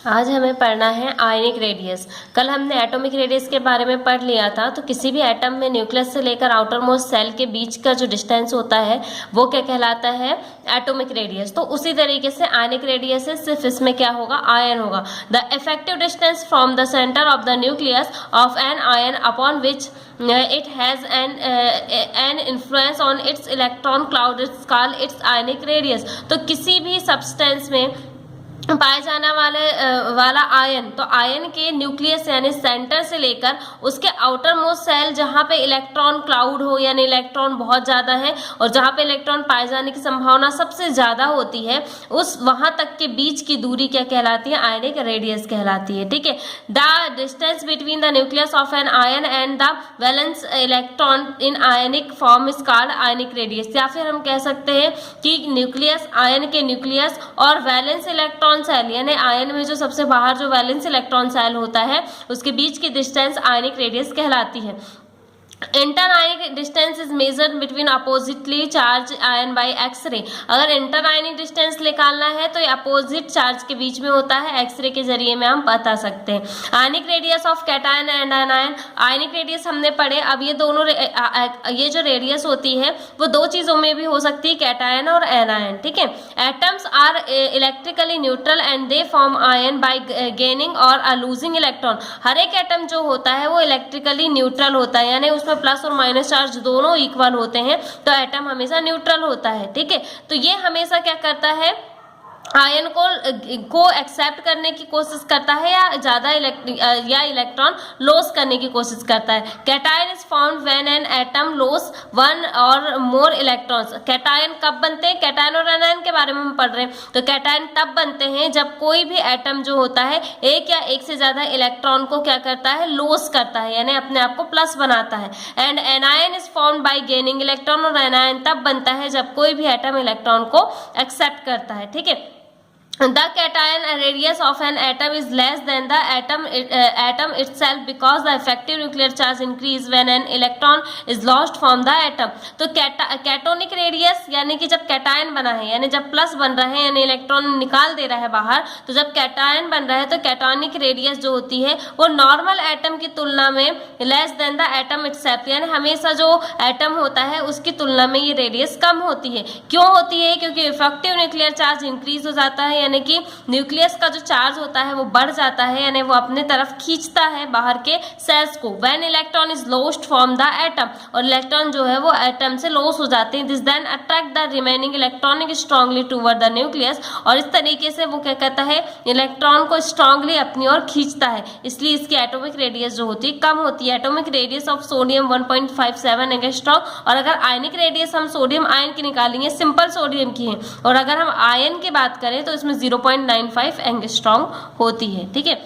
आज हमें पढ़ना है आयनिक रेडियस। कल हमने एटॉमिक रेडियस के बारे में पढ़ लिया था। तो किसी भी एटम में न्यूक्लियस से लेकर आउटर मोस्ट सेल के बीच का जो डिस्टेंस होता है वो क्या कहलाता है, एटॉमिक रेडियस। तो उसी तरीके से आयनिक रेडियस है, सिर्फ इसमें क्या होगा, आयन होगा। The effective distance from the centre of the nucleus of an ion upon which it has an influence on its electron cloud is called its ionic radius। तो किसी भी सब्सटेंस में पाए जाने वाला आयन, तो आयन के न्यूक्लियस यानी सेंटर से लेकर उसके आउटर मोस्ट सेल जहां पे इलेक्ट्रॉन क्लाउड हो यानी इलेक्ट्रॉन बहुत ज्यादा है और जहां पे इलेक्ट्रॉन पाए जाने की संभावना सबसे ज्यादा होती है, उस वहां तक के बीच की दूरी क्या कहलाती है, आयनिक रेडियस कहलाती है। ठीक है। The distance between the nucleus of an ion and the valence electron in ionic form is called ionic radius. या फिर हम कह सकते हैं कि न्यूक्लियस, आयन के न्यूक्लियस और वैलेंस इलेक्ट्रॉन सेल यानी आयन में जो सबसे बाहर जो वैलेंस इलेक्ट्रॉन सेल होता है उसके बीच की डिस्टेंस आयनिक रेडियस कहलाती है। Inter ionic distance is measured between oppositely charge ion by X ray. अगर इंटर आयनिक डिस्टेंस निकालना है तो ये अपोजिट चार्ज के बीच में होता है, एक्सरे के जरिए में हम बता सकते हैं। Ionic radius of cation and anion, ionic radius हमने पढ़े। अब ये दोनों ये जो रेडियस होती है वो दो चीजों में भी हो सकती है, कैटायन और एनायन। ठीक है। Atoms are electrically neutral and they form ion by gaining और लूजिंग इलेक्ट्रॉन। हर एक एटम जो होता है वो इलेक्ट्रिकली न्यूट्रल होता है यानी उसमें प्लस और माइनस चार्ज दोनों इक्वल होते हैं, तो एटम हमेशा न्यूट्रल होता है। ठीक है। तो ये हमेशा क्या करता है, आयन को एक्सेप्ट करने की कोशिश करता है या ज्यादा इलेक्ट्रॉन लॉस करने की कोशिश करता है। Cation is found when an atom loss one और मोर इलेक्ट्रॉन्स। कैटायन कब बनते हैं, कैटायन और एनायन के बारे में हम पढ़ रहे हैं। तो कैटायन तब बनते हैं जब कोई भी एटम जो होता है एक या एक से ज्यादा इलेक्ट्रॉन को क्या करता है, लॉस करता है यानी अपने आप को प्लस बनाता है। And anion is found by gaining electron, और एनायन तब बनता है जब कोई भी एटम इलेक्ट्रॉन को एक्सेप्ट करता है। ठीक है। The cation radius of an atom is less than the atom itself because the effective nuclear charge increase when an electron is lost from the atom। तो कैटोनिक रेडियस यानी कि जब cation बना है यानी जब प्लस बन रहा है यानी इलेक्ट्रॉन निकाल दे रहा है बाहर, तो जब कैटायन बन रहा है तो कैटोनिक रेडियस जो होती है वो नॉर्मल एटम की तुलना में less than the atom itself यानी हमेशा जो एटम होता है उसकी तुलना में ये रेडियस कम होती है। क्यों होती है, क्योंकि इफेक्टिव न्यूक्लियर चार्ज इंक्रीज हो जाता है यानी कि न्यूक्लियस का जो चार्ज होता है वो बढ़ जाता है यानी वो अपने तरफ खींचता है बाहर के सेल्स को। When electron is lost from the atom, और इलेक्ट्रॉन जो है वो एटम से लॉस हो जाते हैं, this then attract the remaining electronic strongly toward the nucleus. और इस तरीके से वो क्या कहता है, इलेक्ट्रॉन को स्ट्रांगली अपनी ओर खींचता है, इसलिए इसकी एटॉमिक रेडियस जो होती है कम होती है। Atomic radius of sodium 1.57 angstrom, और अगर आयनिक रेडियस हम सोडियम आयन की निकालेंगे, सिंपल सोडियम की है, और अगर हम आयन की बात करें तो इसमें 0.95 एंगस्ट्रॉम होती है। ठीक है।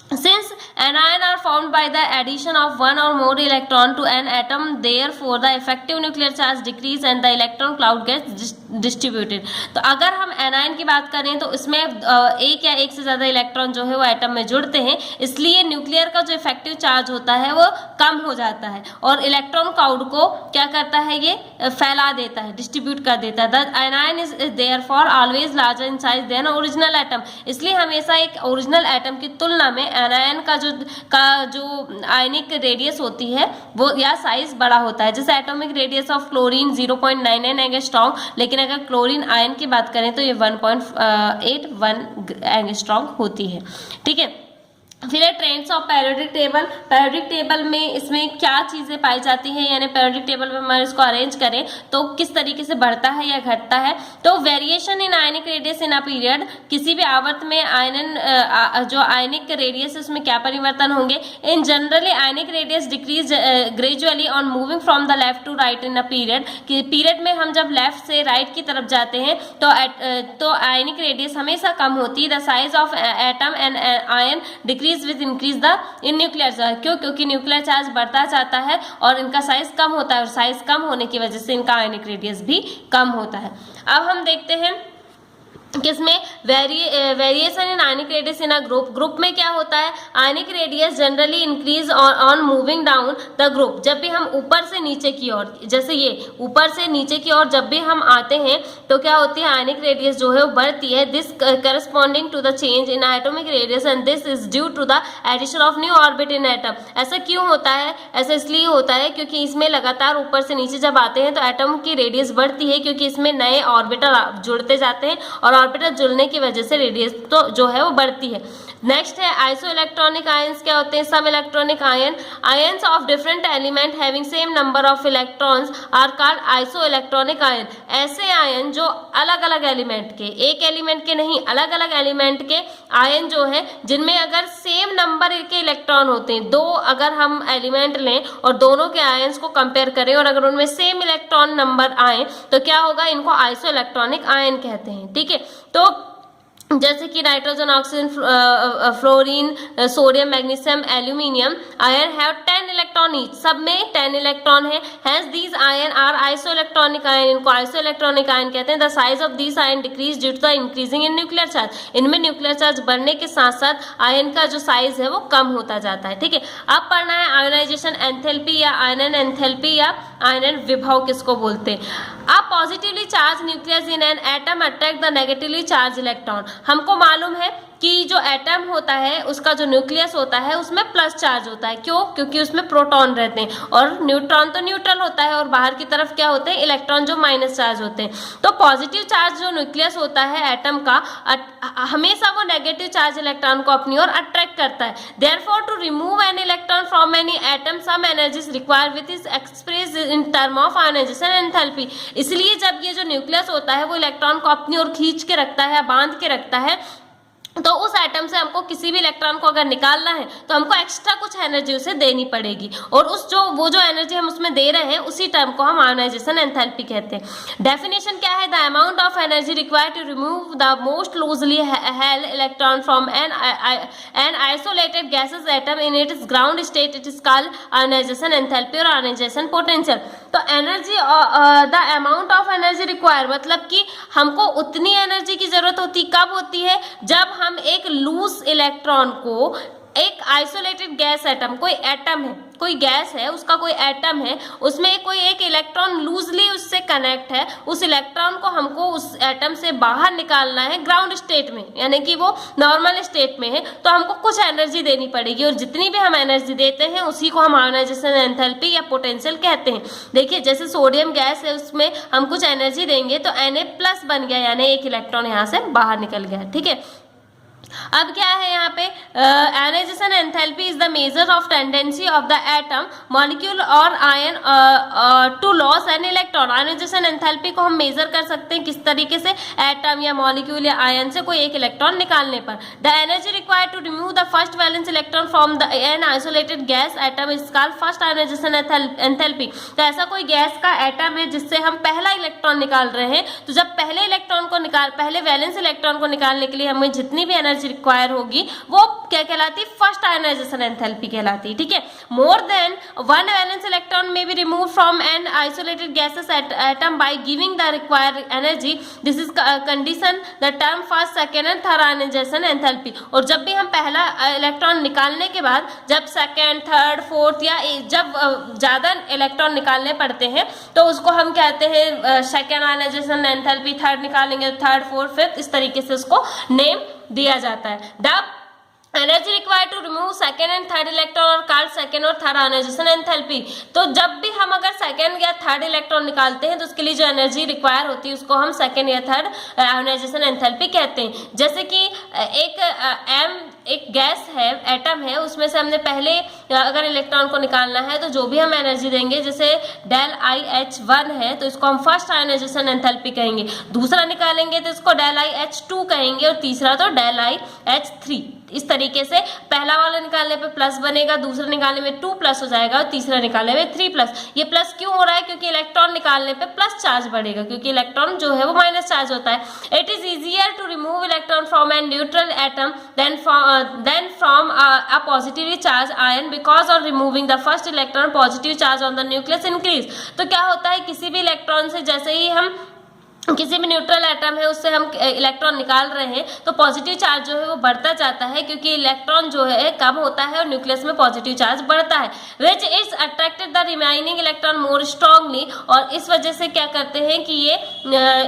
Since anions are formed by the addition of one or more electron to an atom, therefore the effective nuclear charge decrease and the electron cloud gets distributed। तो अगर हम एनायन की बात करें तो इसमें एक या एक से ज्यादा इलेक्ट्रॉन जो है वो एटम में जुड़ते हैं, इसलिए न्यूक्लियर का जो इफेक्टिव चार्ज होता है वो कम हो जाता है और इलेक्ट्रॉन क्लाउड को क्या करता है, ये फैला देता है, डिस्ट्रीब्यूट कर देता है। The anion is therefore always larger in size than original atom, इसलिए हमेशा एक ओरिजिनल एटम की तुलना में एनायन का जो आयनिक रेडियस होती है वो या साइज बड़ा होता है। जैसे atomic radius of chlorine 0.99 angstrom, लेकिन अगर क्लोरीन आयन की बात करें तो ये 1.81 एंगस्ट्रॉम होती है। ठीक है। फिर है trends of periodic table. Periodic table में इसमें क्या चीजें पाई जाती हैं यानी पीरियोडिक टेबल में हम इसको अरेंज करें तो किस तरीके से बढ़ता है या घटता है। तो variation in ionic radius in a period, किसी भी आवर्त में जो आयनिक रेडियस है उसमें क्या परिवर्तन होंगे। In generally ionic radius decrease gradually on moving from the left to right in a period, कि पीरियड में हम जब लेफ्ट से राइट की तरफ जाते हैं तो आयनिक रेडियस हमेशा कम होती है। The size of atom and ion decrease with increase the in nuclear charge। क्योंकि न्यूक्लियर चार्ज बढ़ता जाता है और इनका साइज कम होता है, और साइज कम होने की वजह से इनका आयनिक रेडियस भी कम होता है। अब हम देखते हैं किसमें variation in ionic radius in a group में क्या होता है, ionic radius generally increase on moving down the group. जब भी हम ऊपर से नीचे की ओर, जैसे ये ऊपर से नीचे की ओर जब भी हम आते हैं तो क्या होती है, आयनिक रेडियस जो है वो बढ़ती है। This corresponding to the change in atomic radius and this is due to the addition of new orbit in atom. ऐसा क्यों होता है, ऐसा इसलिए होता है क्योंकि इसमें लगातार ऊपर से नीचे जब आते हैं तो एटम की रेडियस बढ़ती है, क्योंकि इसमें नए ऑर्बिटल जुड़ते जाते हैं और ऑर्बिटल जुड़ने की वजह से रेडियस तो जो है वो बढ़ती है। नेक्स्ट है आइसो इलेक्ट्रॉनिक आयंस। क्या होते हैं, सब electronic ion, ions of different element having same number of electrons are called iso electronic ion. ऐसे आयन जो अलग अलग एलिमेंट के, एक एलिमेंट के नहीं, अलग अलग एलिमेंट के आयन जो है जिनमें अगर सेम नंबर के इलेक्ट्रॉन होते हैं, दो अगर हम एलिमेंट लें और दोनों के आयंस को कंपेयर करें और अगर उनमें सेम इलेक्ट्रॉन नंबर आए तो क्या होगा, इनको आइसो इलेक्ट्रॉनिक आयन कहते हैं। ठीक है, तो जैसे कि nitrogen, oxygen, fluorine, sodium, magnesium, aluminium ion have 10 electron each, सब में 10 इलेक्ट्रॉन है। Hence these ion are iso electronic ion, इनको आइसो इलेक्ट्रॉनिक आयन कहते हैं। The size of these ion decrease due to the increasing in nuclear charge. इनमें nuclear charge बढ़ने के साथ साथ आयन का जो साइज है वो कम होता जाता है। ठीक है, अब पढ़ना है आयोनाइजेशन एंथैल्पी या आयनन एंथैल्पी या आयनन विभव किसको बोलते हैं। अब positively charge nucleus in an atom attract the negatively charge electron. हमको मालूम है कि जो एटम होता है उसका जो न्यूक्लियस होता है उसमें प्लस चार्ज होता है। क्यों? क्योंकि उसमें प्रोटॉन रहते हैं और न्यूट्रॉन तो न्यूट्रल होता है और बाहर की तरफ क्या होते हैं, इलेक्ट्रॉन जो माइनस चार्ज होते हैं। तो पॉजिटिव चार्ज जो न्यूक्लियस होता है एटम का हमेशा वो नेगेटिव चार्ज इलेक्ट्रॉन को अपनी ओर अट्रैक्ट करता है। Therefore to remove an electron from any atom some energy is required which is express in term of ionization enthalpy. इसलिए जब ये जो न्यूक्लियस होता है वो इलेक्ट्रॉन को अपनी ओर खींच के रखता है, बांध के रखता है, तो उस एटम से हमको किसी भी इलेक्ट्रॉन को अगर निकालना है तो हमको एक्स्ट्रा कुछ एनर्जी उसे देनी पड़ेगी और वो जो एनर्जी हम उसमें दे रहे हैं उसी टर्म को हम आयोनाइजेशन एंथैल्पी कहते हैं। डेफिनेशन क्या है, the amount of energy required to remove the most loosely held electron from an isolated gases atom in its ground state, it is called ionization enthalpy और आयोनाइजेशन पोटेंशियल। तो energy, the amount of energy require मतलब कि हमको उतनी energy की जरूरत होती, कब होती है, जब हम एक लूज इलेक्ट्रॉन को एक आइसोलेटेड गैस एटम, कोई एटम है, कोई गैस है, उसका कोई एटम है, उसमें कोई एक इलेक्ट्रॉन लूजली उससे कनेक्ट है, उस इलेक्ट्रॉन को हमको उस एटम से बाहर निकालना है ग्राउंड स्टेट में, यानी कि वो नॉर्मल स्टेट में है, तो हमको कुछ एनर्जी देनी पड़ेगी और जितनी भी हम एनर्जी देते हैं उसी को हम आयोनाइजेशन एंथैल्पी या पोटेंशियल कहते हैं। देखिए जैसे सोडियम गैस है, उसमें हम कुछ एनर्जी देंगे तो Na+ बन गया, यानी एक इलेक्ट्रॉन यहाँ से बाहर निकल गया। ठीक है, अब क्या है यहाँ पे, ionization enthalpy is the measure of tendency of the atom, molecule और ion to loss an electron. Ionization enthalpy को हम मेजर कर सकते हैं किस तरीके से, एटम या मॉलिक्यूल या आयन से कोई एक इलेक्ट्रॉन निकालने पर। The energy required to remove the first valence electron from the an isolated gas atom is called first ionization enthalpy. तो ऐसा कोई गैस का एटम है जिससे हम पहला इलेक्ट्रॉन निकाल रहे हैं, तो जब पहले वैलेंस इलेक्ट्रॉन को निकालने के लिए हमें जितनी भी एनर्जी रिक्वायर होगी वो क्या कहलाती, फर्स्ट आयोनाइजेशन एंथैल्पी कहलाती है। ठीक है, more than one valence electron may be remove from an isolated gases atom by giving the required energy, this is condition the term first, second and third ionization enthalpy. और जब भी हम पहला electron निकालने के बाद जब सेकेंड, थर्ड, फोर्थ या जब ज्यादा इलेक्ट्रॉन निकालने पड़ते हैं तो उसको हम कहते हैं सेकेंड आयोनाइजेशन एंथैल्पी, थर्ड निकालेंगे थर्ड, फोर्थ, फिफ्थ, इस तरीके से उसको नेम दिया जाता है। The energy required to remove second and third electron और कॉल्ड सेकेंड और थर्ड आयोनाइजेशन एंथैल्पी। तो जब भी हम अगर सेकेंड या थर्ड इलेक्ट्रॉन निकालते हैं तो उसके लिए जो एनर्जी रिक्वायर होती है उसको हम सेकेंड या थर्ड आयोनाइजेशन एंथैल्पी कहते हैं। जैसे कि एक गैस है, एटम है, उसमें से हमने पहले अगर इलेक्ट्रॉन को निकालना है तो जो भी हम एनर्जी देंगे, जैसे ΔiH1 है तो इसको हम फर्स्ट आयोनाइजेशन एंथैल्पी कहेंगे, दूसरा निकालेंगे तो इसको ΔiH2 कहेंगे और तीसरा तो ΔiH3। इस तरीके से पहला वाला निकालने पे प्लस बनेगा, दूसरा निकालने में 2+ हो जाएगा और तीसरा निकालने में 3+। ये प्लस क्यों हो रहा है? क्योंकि इलेक्ट्रॉन निकालने पे प्लस चार्ज बढ़ेगा, क्योंकि इलेक्ट्रॉन जो है वो माइनस चार्ज होता है। It is easier to remove electron from an neutral atom than from a positively charge ion, because of removing the first electron positive charge on the nucleus increase. तो क्या होता है, किसी भी इलेक्ट्रॉन से जैसे ही हम किसी भी न्यूट्रल एटम है उससे हम इलेक्ट्रॉन निकाल रहे हैं तो पॉजिटिव चार्ज जो है वो बढ़ता जाता है, क्योंकि इलेक्ट्रॉन जो है कम होता है और न्यूक्लियस में पॉजिटिव चार्ज बढ़ता है, which is attracted the remaining electron more strongly. और इस वजह से क्या करते हैं कि ये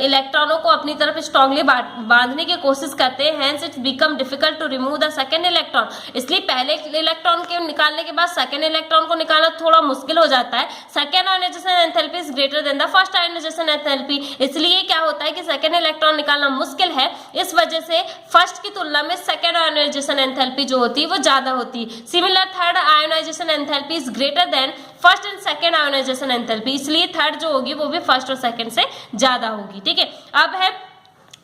इलेक्ट्रॉनों को अपनी तरफ स्ट्रांगली बांधने की कोशिश करते हैं, hence it's become difficult to remove the second electron. इसलिए पहले इलेक्ट्रॉन के निकालने के बाद सेकेंड इलेक्ट्रॉन को निकालना थोड़ा मुश्किल हो जाता है। Second ionization enthalpy is greater than the first ionization enthalpy, इसलिए क्या होता है कि सेकेंड इलेक्ट्रॉन निकालना मुश्किल है। इस वजह से फर्स्ट की तुलना में सेकेंड आयोनाइजेशन एंथैल्पी जो होती है वो ज्यादा होती है। Similar third ionization enthalpy is greater than first and second ionization enthalpy, इसलिए थर्ड जो होगी वो भी फर्स्ट और सेकेंड से ज्यादा होगी। ठीक है, अब है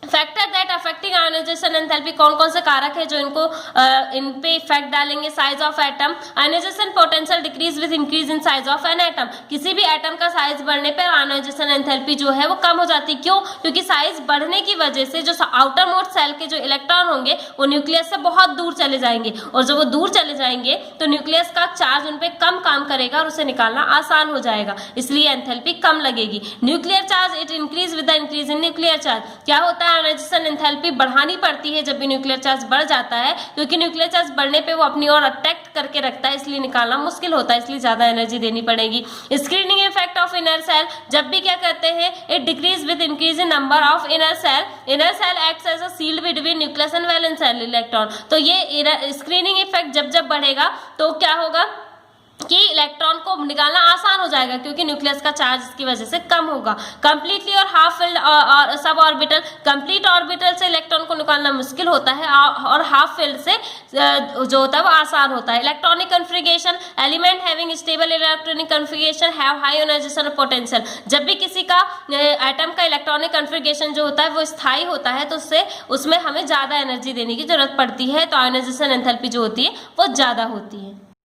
factor that affecting ionisation enthalpy, कौन कौन से कारक है जो इन पे इफेक्ट डालेंगे। Size of atom, ionization potential decrease with increase in size of an atom, किसी भी एटम का साइज बढ़ने पर आयोनाइजेशन एंथैल्पी जो है वो कम हो जाती है। क्यों? क्योंकि साइज बढ़ने की वजह से जो आउटर मोस्ट सेल के जो इलेक्ट्रॉन होंगे वो न्यूक्लियस से बहुत दूर चले जाएंगे, और जब वो दूर चले जाएंगे तो न्यूक्लियस का चार्ज उन पर कम काम करेगा और उसे निकालना आसान हो जाएगा, इसलिए एंथैल्पी कम लगेगी। Nuclear charge it increase with the increase in nuclear charge, क्या होता है आयोनाइजेशन एंथैल्पी बढ़ानी पड़ती है जब भी न्यूक्लियर चार्ज बढ़ जाता है, क्योंकि न्यूक्लियर चार्ज बढ़ने पे वो अपनी ओर अट्रैक्ट करके रखता है, इसलिए निकालना मुश्किल होता है, इसलिए ज्यादा एनर्जी देनी पड़ेगी। Screening effect of inner shell, जब भी क्या करते हैं it decrease with increase in number of inner shell, inner shell acts as a shield between nucleus and valence shell electron. तो ये स्क्रीनिंग इफेक्ट जब जब बढ़ेगा तो क्या होगा कि इलेक्ट्रॉन को निकालना आसान हो जाएगा, क्योंकि न्यूक्लियस का चार्ज इसकी वजह से कम होगा। कंप्लीटली और हाफ फील्ड और सब ऑर्बिटल, कंप्लीट ऑर्बिटल से इलेक्ट्रॉन को निकालना मुश्किल होता है और हाफ फील्ड से जो होता है वो आसान होता है। Electronic configuration, element having stable electronic configuration have high ionization potential, जब भी किसी का एटम का इलेक्ट्रॉनिक कन्फिगरेशन जो होता है वो स्थायी होता है तो उसमें हमें ज्यादा एनर्जी देने की जरूरत पड़ती है, तो आयोनाइजेशन एंथैल्पी जो होती है वो ज्यादा होती है।